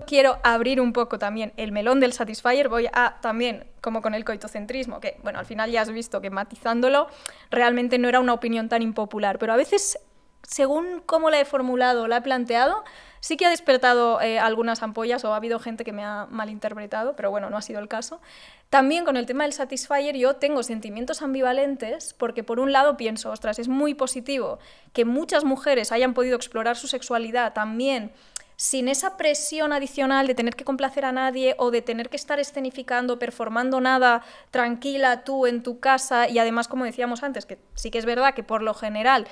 Quiero abrir un poco también el melón del Satisfyer. Voy a también, como con el coitocentrismo, que bueno, al final ya has visto que matizándolo realmente no era una opinión tan impopular, pero a veces, según cómo la he formulado, la he planteado, sí que ha despertado algunas ampollas, o ha habido gente que me ha malinterpretado, pero bueno, no ha sido el caso. También con el tema del Satisfyer yo tengo sentimientos ambivalentes, porque por un lado pienso, ostras, es muy positivo que muchas mujeres hayan podido explorar su sexualidad también sin esa presión adicional de tener que complacer a nadie o de tener que estar escenificando, performando nada, tranquila tú en tu casa. Y además, como decíamos antes, que sí que es verdad que por lo general,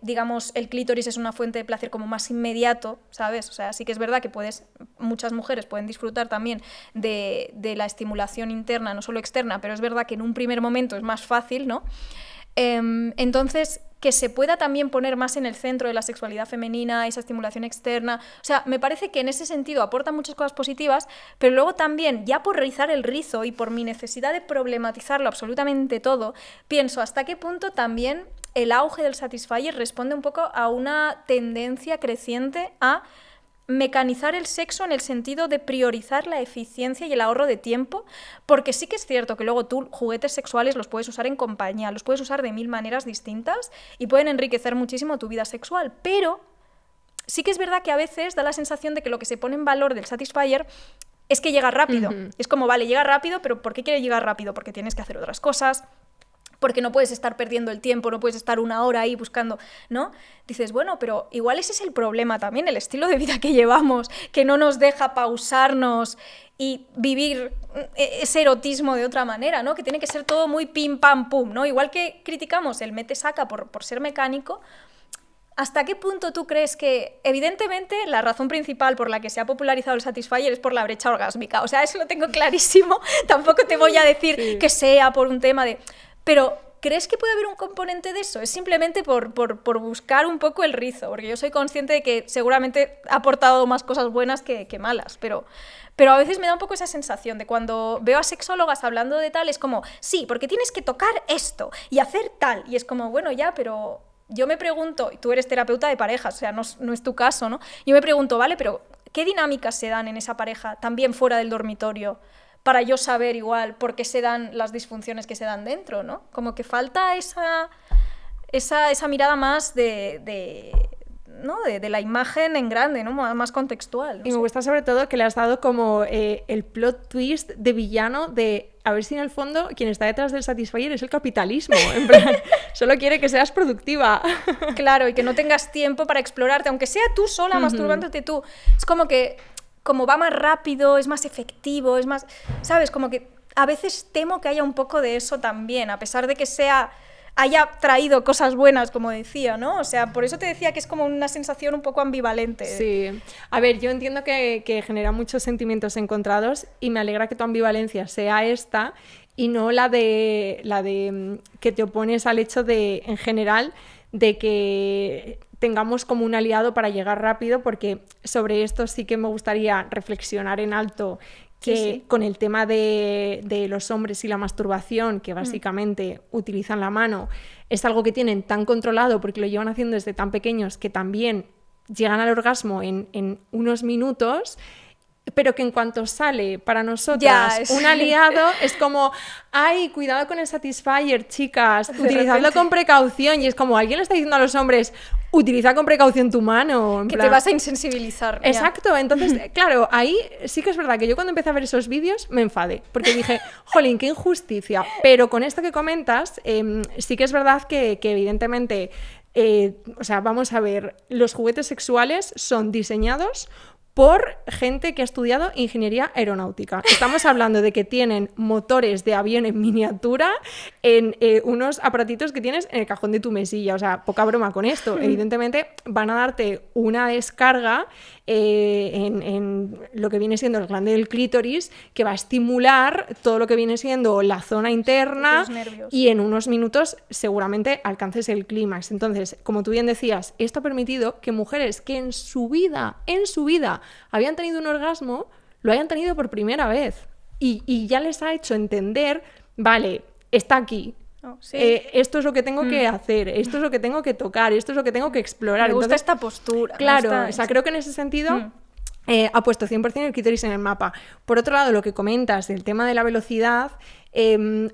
digamos, el clítoris es una fuente de placer como más inmediato, ¿sabes? O sea, sí que es verdad que muchas mujeres pueden disfrutar también de la estimulación interna, no solo externa, pero es verdad que en un primer momento es más fácil, ¿no? Entonces, que se pueda también poner más en el centro de la sexualidad femenina, esa estimulación externa. O sea, me parece que en ese sentido aporta muchas cosas positivas, pero luego también, ya por rizar el rizo y por mi necesidad de problematizarlo absolutamente todo, pienso hasta qué punto también el auge del Satisfyer responde un poco a una tendencia creciente a mecanizar el sexo en el sentido de priorizar la eficiencia y el ahorro de tiempo, porque sí que es cierto que luego tú juguetes sexuales los puedes usar en compañía, los puedes usar de 1000 maneras distintas y pueden enriquecer muchísimo tu vida sexual, pero sí que es verdad que a veces da la sensación de que lo que se pone en valor del Satisfyer es que llega rápido. Es como, vale, llega rápido, pero ¿por qué quiere llegar rápido? Porque tienes que hacer otras cosas, porque no puedes estar perdiendo el tiempo, no puedes estar una hora ahí buscando, ¿no? Dices, bueno, pero igual ese es el problema también, el estilo de vida que llevamos, que no nos deja pausarnos y vivir ese erotismo de otra manera, ¿no? Que tiene que ser todo muy pim, pam, pum, ¿no? Igual que criticamos el mete-saca por ser mecánico, ¿hasta qué punto tú crees que, evidentemente, la razón principal por la que se ha popularizado el Satisfyer es por la brecha orgásmica? O sea, eso lo tengo clarísimo, tampoco te voy a decir que sea por un tema de... Pero, ¿crees que puede haber un componente de eso? Es simplemente por buscar un poco el rizo, porque yo soy consciente de que seguramente ha aportado más cosas buenas que malas, pero a veces me da un poco esa sensación de cuando veo a sexólogas hablando de tal, es como, sí, porque tienes que tocar esto y hacer tal, y es como, bueno, ya, pero yo me pregunto, y tú eres terapeuta de parejas, o sea, no es tu caso, ¿no? Yo me pregunto, vale, pero ¿qué dinámicas se dan en esa pareja, también fuera del dormitorio, para yo saber igual por qué se dan las disfunciones que se dan dentro, ¿no? Como que falta esa mirada más ¿no? de la imagen en grande, ¿no? Más contextual. Y me gusta sobre todo que le has dado como el plot twist de villano de a ver si en el fondo quien está detrás del Satisfyer es el capitalismo. En plan, solo quiere que seas productiva. Claro, y que no tengas tiempo para explorarte, aunque sea tú sola masturbándote tú. Es como que como va más rápido, es más efectivo, es más... ¿Sabes? Como que a veces temo que haya un poco de eso también, a pesar de que haya traído cosas buenas, como decía, ¿no? O sea, por eso te decía que es como una sensación un poco ambivalente. Sí. A ver, yo entiendo que genera muchos sentimientos encontrados y me alegra que tu ambivalencia sea esta y no la de que te opones al hecho de, en general, de que tengamos como un aliado para llegar rápido, porque sobre esto sí que me gustaría reflexionar en alto, que sí. Con el tema de los hombres y la masturbación, que básicamente utilizan la mano, es algo que tienen tan controlado porque lo llevan haciendo desde tan pequeños que también llegan al orgasmo en unos minutos, pero que en cuanto sale para nosotras un aliado es como, ay, cuidado con el Satisfyer, chicas, utilizadlo con precaución, y es como alguien le está diciendo a los hombres, utiliza con precaución tu mano, en que plan... te vas a insensibilizar. Exacto, ya. Entonces, claro, ahí sí que es verdad que yo cuando empecé a ver esos vídeos me enfadé, porque dije, jolín, qué injusticia, pero con esto que comentas, sí que es verdad que evidentemente, o sea, vamos a ver, los juguetes sexuales son diseñados por gente que ha estudiado ingeniería aeronáutica. Estamos hablando de que tienen motores de avión en miniatura en unos aparatitos que tienes en el cajón de tu mesilla. O sea, poca broma con esto. Evidentemente van a darte una descarga en lo que viene siendo el glande del clítoris, que va a estimular todo lo que viene siendo la zona interna, y en unos minutos seguramente alcances el clímax. Entonces, como tú bien decías, esto ha permitido que mujeres que en su vida habían tenido un orgasmo, lo hayan tenido por primera vez. Y ya les ha hecho entender, vale, está aquí, Oh, sí. Esto es lo que tengo que hacer, esto es lo que tengo que tocar, esto es lo que tengo que explorar. Me gusta Entonces, esta postura. claro, o sea, creo que en ese sentido ha puesto 100% el clítoris en el mapa. Por otro lado, lo que comentas del tema de la velocidad,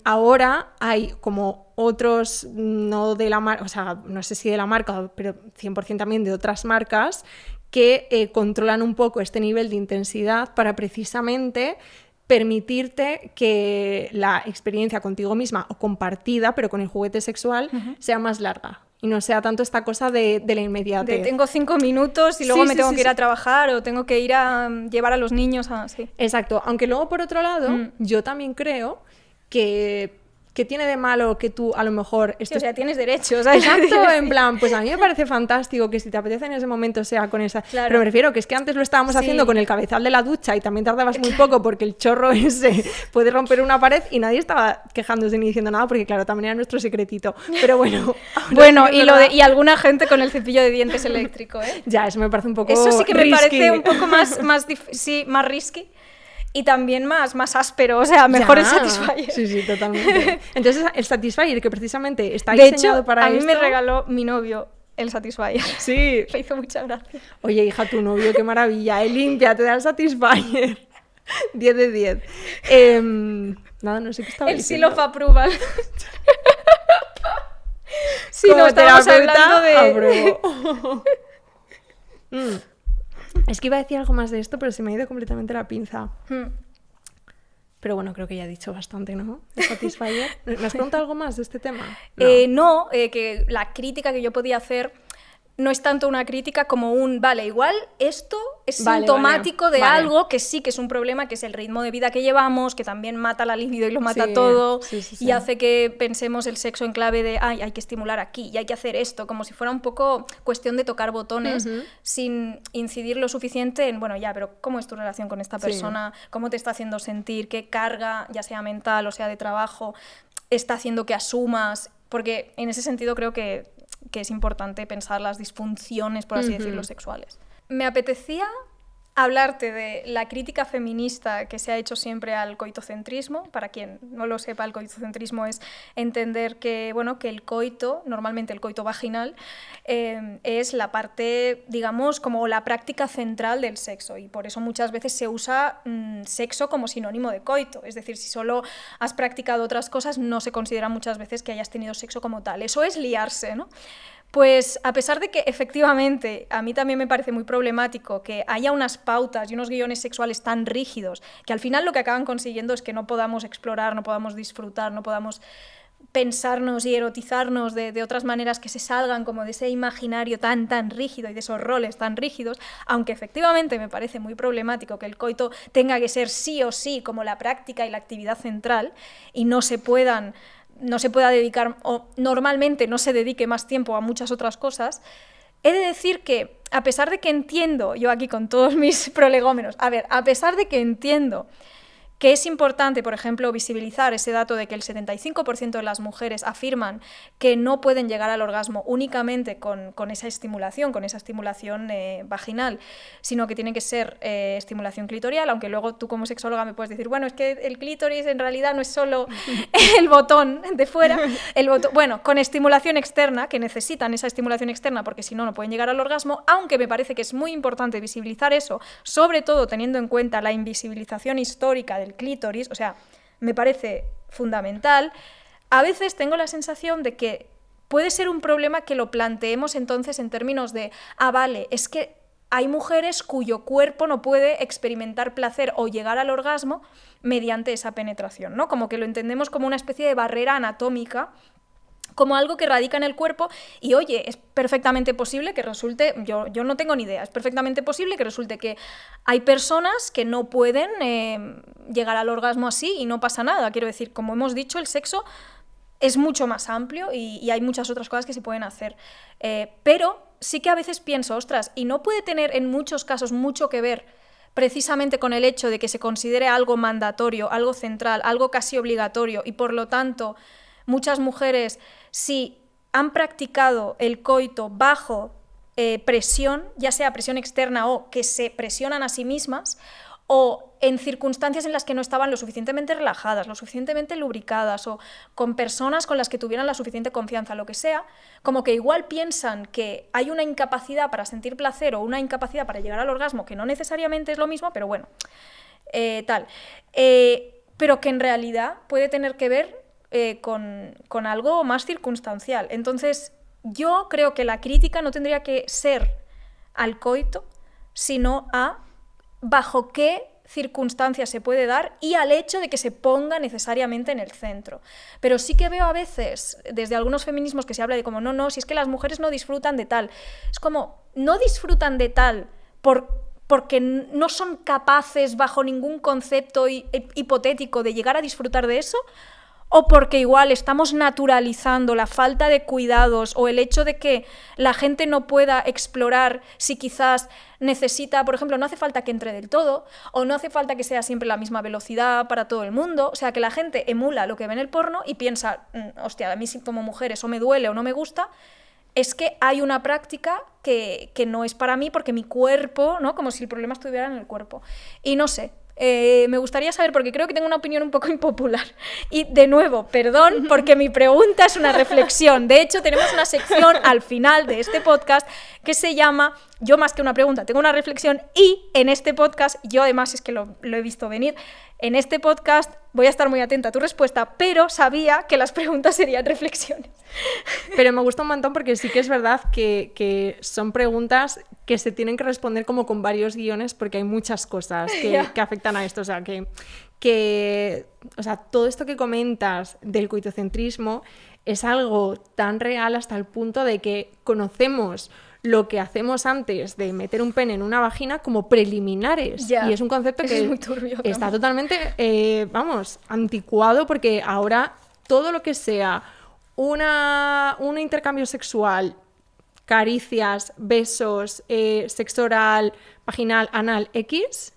ahora hay como otros, no de la marca, o sea, no sé si de la marca, pero 100% también de otras marcas, que controlan un poco este nivel de intensidad para precisamente permitirte que la experiencia contigo misma o compartida, pero con el juguete sexual, sea más larga y no sea tanto esta cosa de la inmediatez. Tengo 5 minutos y luego me tengo que ir a trabajar o tengo que ir a llevar a los niños a... Sí. Exacto, aunque luego por otro lado yo también creo que tiene de malo que tú a lo mejor... Sí, o sea, tienes derechos. ¿Sabes? Exacto, en plan, pues a mí me parece fantástico que si te apetece en ese momento sea con esa... Claro. Pero me refiero que es que antes lo estábamos haciendo con el cabezal de la ducha y también tardabas muy poco porque el chorro ese puede romper una pared y nadie estaba quejándose ni diciendo nada porque claro, también era nuestro secretito. Pero bueno... Bueno, y alguna gente con el cepillo de dientes eléctrico, ¿eh? Ya, eso me parece un poco Eso sí que me risky. parece un poco más risky. Y también más áspero, o sea, mejor el Satisfyer. Sí, totalmente. Entonces, el Satisfyer, que precisamente está de diseñado hecho, para a mí esto... me regaló mi novio el Satisfyer. Sí. Me hizo mucha gracia. Oye, hija, tu novio, qué maravilla. Limpia, te da el Satisfyer. 10 de 10. Nada, no sé qué estaba diciendo. El Seal of Approval. Sí, Como no, estábamos hablando de... apruebo. Es que iba a decir algo más de esto, pero se me ha ido completamente la pinza. Pero bueno, creo que ya he dicho bastante, ¿no? El Satisfyer. ¿Me has preguntado algo más de este tema? No, que la crítica que yo podía hacer no es tanto una crítica como vale, igual esto es sintomático de algo que sí que es un problema, que es el ritmo de vida que llevamos, que también mata la libido y lo mata todo, y hace que pensemos el sexo en clave de, hay que estimular aquí, y hay que hacer esto, como si fuera un poco cuestión de tocar botones, sin incidir lo suficiente en, bueno, ya, pero ¿cómo es tu relación con esta persona? ¿Cómo te está haciendo sentir? ¿Qué carga, ya sea mental o sea de trabajo, está haciendo que asumas? Porque en ese sentido creo que es importante pensar las disfunciones, por así decirlo, sexuales. Me apetecía hablarte de la crítica feminista que se ha hecho siempre al coitocentrismo. Para quien no lo sepa, el coitocentrismo es entender que, bueno, que el coito, normalmente el coito vaginal, es la parte, digamos, como la práctica central del sexo, y por eso muchas veces se usa sexo como sinónimo de coito. Es decir, si solo has practicado otras cosas, no se considera muchas veces que hayas tenido sexo como tal. Eso es liarse, ¿no? Pues a pesar de que efectivamente a mí también me parece muy problemático que haya unas pautas y unos guiones sexuales tan rígidos, que al final lo que acaban consiguiendo es que no podamos explorar, no podamos disfrutar, no podamos pensarnos y erotizarnos de otras maneras que se salgan como de ese imaginario tan rígido y de esos roles tan rígidos, aunque efectivamente me parece muy problemático que el coito tenga que ser sí o sí como la práctica y la actividad central y no se pueda dedicar, o normalmente no se dedique más tiempo a muchas otras cosas. He de decir que, a pesar de que entiendo, yo aquí con todos mis prolegómenos, a pesar de que entiendo que es importante, por ejemplo, visibilizar ese dato de que el 75% de las mujeres afirman que no pueden llegar al orgasmo únicamente con esa estimulación vaginal, sino que tiene que ser estimulación clitorial, aunque luego tú como sexóloga me puedes decir, bueno, es que el clítoris en realidad no es solo el botón de fuera, bueno, con estimulación externa, que necesitan esa estimulación externa porque si no, no pueden llegar al orgasmo, aunque me parece que es muy importante visibilizar eso, sobre todo teniendo en cuenta la invisibilización histórica del clítoris, o sea, me parece fundamental. A veces tengo la sensación de que puede ser un problema que lo planteemos entonces en términos de, vale, es que hay mujeres cuyo cuerpo no puede experimentar placer o llegar al orgasmo mediante esa penetración, ¿no? Como que lo entendemos como una especie de barrera anatómica, como algo que radica en el cuerpo, y oye, es perfectamente posible que resulte, yo no tengo ni idea, es perfectamente posible que resulte que hay personas que no pueden llegar al orgasmo así y no pasa nada. Quiero decir, como hemos dicho, el sexo es mucho más amplio y hay muchas otras cosas que se pueden hacer. Pero sí que a veces pienso, ostras, y no puede tener en muchos casos mucho que ver precisamente con el hecho de que se considere algo mandatorio, algo central, algo casi obligatorio, y por lo tanto muchas mujeres, si han practicado el coito bajo presión, ya sea presión externa o que se presionan a sí mismas, o en circunstancias en las que no estaban lo suficientemente relajadas, lo suficientemente lubricadas, o con personas con las que tuvieran la suficiente confianza, lo que sea, como que igual piensan que hay una incapacidad para sentir placer o una incapacidad para llegar al orgasmo, que no necesariamente es lo mismo, pero bueno, tal. Pero que en realidad puede tener que ver con algo más circunstancial. Entonces, yo creo que la crítica no tendría que ser al coito, sino a bajo qué circunstancias se puede dar y al hecho de que se ponga necesariamente en el centro. Pero sí que veo a veces, desde algunos feminismos, que se habla de como, no, si es que las mujeres no disfrutan de tal. Es como, no disfrutan de tal porque no son capaces bajo ningún concepto hipotético de llegar a disfrutar de eso, o porque igual estamos naturalizando la falta de cuidados o el hecho de que la gente no pueda explorar si quizás necesita, por ejemplo, no hace falta que entre del todo, o no hace falta que sea siempre la misma velocidad para todo el mundo, o sea, que la gente emula lo que ve en el porno y piensa, hostia, a mí como mujer eso me duele o no me gusta, es que hay una práctica que no es para mí porque mi cuerpo, ¿no? Como si el problema estuviera en el cuerpo. Y no sé, me gustaría saber, porque creo que tengo una opinión un poco impopular. Y de nuevo, perdón, porque mi pregunta es una reflexión. De hecho, tenemos una sección al final de este podcast que se llama Yo más que una pregunta, tengo una reflexión, y en este podcast, yo además es que lo he visto venir, en este podcast voy a estar muy atenta a tu respuesta, pero sabía que las preguntas serían reflexiones. Pero me gusta un montón porque sí que es verdad que son preguntas que se tienen que responder como con varios guiones, porque hay muchas cosas que afectan a esto. O sea, o sea, todo esto que comentas del coitocentrismo es algo tan real hasta el punto de que conocemos lo que hacemos antes de meter un pene en una vagina como preliminares. Y es un concepto que es muy turbio, está totalmente, anticuado, porque ahora todo lo que sea un intercambio sexual, caricias, besos, sexo oral, vaginal, anal, X,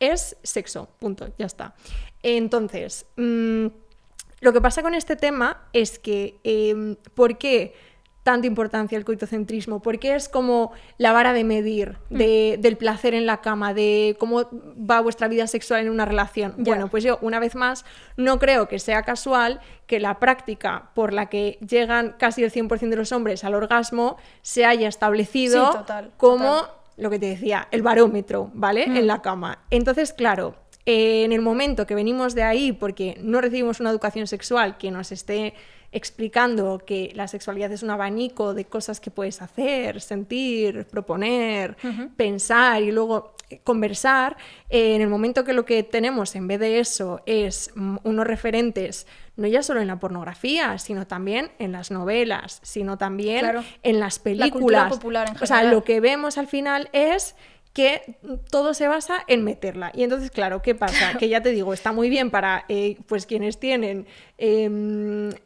es sexo, punto, ya está. Entonces, lo que pasa con este tema es que, ¿por qué tanta importancia el coitocentrismo? Porque es como la vara de medir del placer en la cama, de cómo va vuestra vida sexual en una relación. Bueno, pues yo, una vez más, no creo que sea casual que la práctica por la que llegan casi el 100% de los hombres al orgasmo se haya establecido como lo que te decía, el barómetro, ¿vale? En la cama. Entonces, claro, en el momento que venimos de ahí porque no recibimos una educación sexual que nos esté explicando que la sexualidad es un abanico de cosas que puedes hacer, sentir, proponer, pensar y luego conversar, en el momento que lo que tenemos en vez de eso es unos referentes, no ya solo en la pornografía, sino también en las novelas, sino también en las películas. La cultura popular en general. O sea, lo que vemos al final es que todo se basa en meterla. Y entonces, claro, ¿qué pasa? Que ya te digo, está muy bien para pues quienes tienen en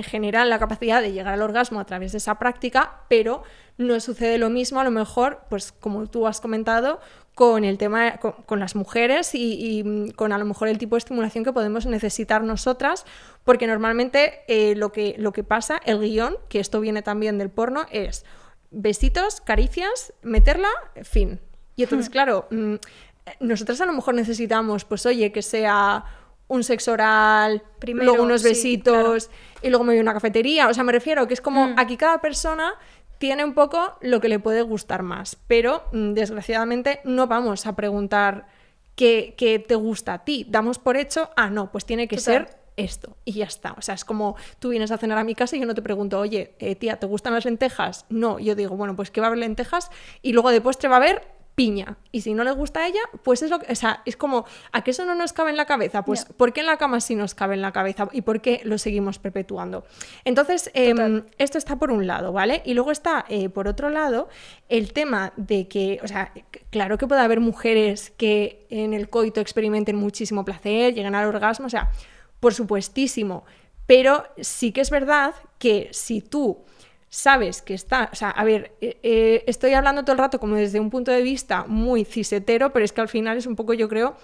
general la capacidad de llegar al orgasmo a través de esa práctica, pero no sucede lo mismo a lo mejor, pues como tú has comentado, con el tema con las mujeres y con a lo mejor el tipo de estimulación que podemos necesitar nosotras, porque normalmente lo que pasa, el guión, que esto viene también del porno, es besitos, caricias, meterla, fin. Y entonces, claro, nosotras a lo mejor necesitamos, pues oye, que sea un sexo oral, primero, luego unos besitos, y luego me voy a una cafetería. O sea, me refiero que es como aquí cada persona tiene un poco lo que le puede gustar más, pero desgraciadamente no vamos a preguntar qué te gusta a ti. Damos por hecho, no, pues tiene que ser esto, y ya está. O sea, es como tú vienes a cenar a mi casa y yo no te pregunto, oye, tía, ¿te gustan las lentejas? No, yo digo, bueno, pues que va a haber lentejas y luego de postre va a haber piña, y si no le gusta a ella, pues o sea, es como, ¿a qué eso no nos cabe en la cabeza? Pues ¿por qué en la cama sí nos cabe en la cabeza? ¿Y por qué lo seguimos perpetuando? Entonces, esto está por un lado, ¿vale? Y luego está, por otro lado, el tema de que, o sea, claro que puede haber mujeres que en el coito experimenten muchísimo placer, lleguen al orgasmo, o sea, por supuestísimo, pero sí que es verdad que si tú sabes que está, o sea, a ver, estoy hablando todo el rato como desde un punto de vista muy cisetero, pero es que al final es un poco, yo creo,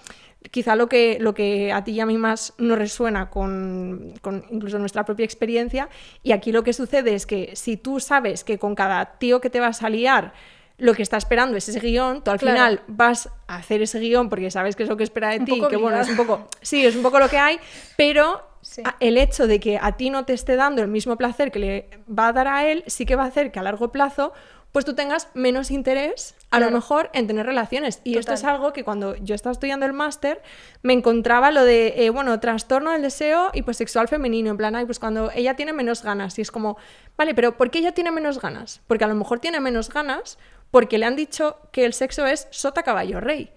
quizá lo que a ti y a mí más nos resuena con incluso nuestra propia experiencia, y aquí lo que sucede es que si tú sabes que con cada tío que te vas a liar lo que está esperando es ese guión, tú al Claro. final vas a hacer ese guión porque sabes que es lo que espera de Un ti, poco que bueno, obligada. es un poco, sí, es un poco lo que hay, pero Sí. el hecho de que a ti no te esté dando el mismo placer que le va a dar a él, sí que va a hacer que a largo plazo pues tú tengas menos interés a lo Claro. mejor en tener relaciones. Y esto Total. es algo que cuando yo estaba estudiando el máster me encontraba lo de, bueno, trastorno del deseo hiposexual femenino, en plan, ay, pues cuando ella tiene menos ganas. Y es como, vale, pero ¿por qué ella tiene menos ganas? Porque a lo mejor tiene menos ganas porque le han dicho que el sexo es sota, caballo, rey.